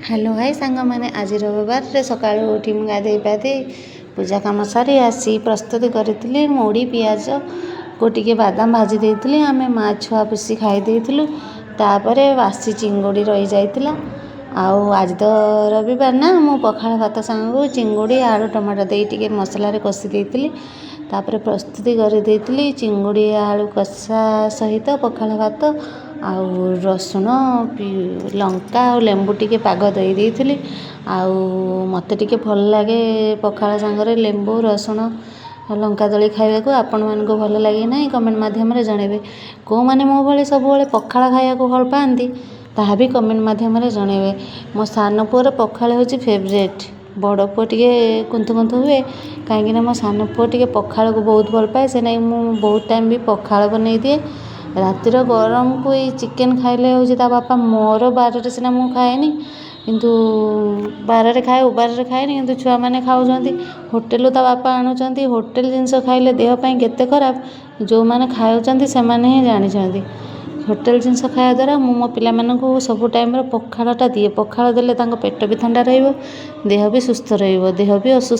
Hello hi सांग मैंने आज रविवार रे सकाळु उठी मु गाधे पाधे पूजा काम सारी आसी प्रस्तुत करी मुड़ी पियाज को टिके बादाम भाजी देइथिली आमे माँ छुआ पुसी खाई देइथिलु। तापरे बासी चिंगुड़ी रही जाइतिला। आउ आज तो रविवार ना मु पखाळ भात सांगू चिंगुड़ी आलू टमाटर दे टिके मसला रे कषि देइथिली। तापरे प्रस्तुति करी देइथिली चिंगुड़ी आलू कषा सहित पखाळ भात आउ रसुण लंका और लेंबू टिके पाग दे देइथिली। आउ मते टिके भल लागे पखाळ सांगरे लेंबू रसुण लंका दली खाइबा को आपण मान को भल लागे ना कमेंट माध्यम रे जणेबे। को माने मो भले सब बेले पखाळ खाइया को भल पांती ताहा भी कमेंट माध्यम रे जणेबे। मो सान पुअर पखाळ होची फेवरेट। बड़ पुआ टिके कुंतु कुंतु हुए कहीं मो सान पुआ टिके पखाळ को बहुत भल पाए से नहीं मु बहुत टाइम भी पखाळ बनै दिए। रातिर गरम को चिकेन खाइले हो बापा मोर बार सिना मु खाएनी किंतु बार खाए उबार खाएनी किंतु छुआ मैंने खाऊँ होटेल ता बापा आणुचंती होटेल जिनस खाइले देह पाई केते खराब जो मैंने खाऊँ से मैंने ही जानी। होटेल जिनस खाया द्वारा मु मो पिला मानकु सब टाइम रे पखाळटा दिए। पखाळ देले तांको पेट भी ठंडा रहिबो देह भी सुस्थ रहिबो देह भी असुस्थ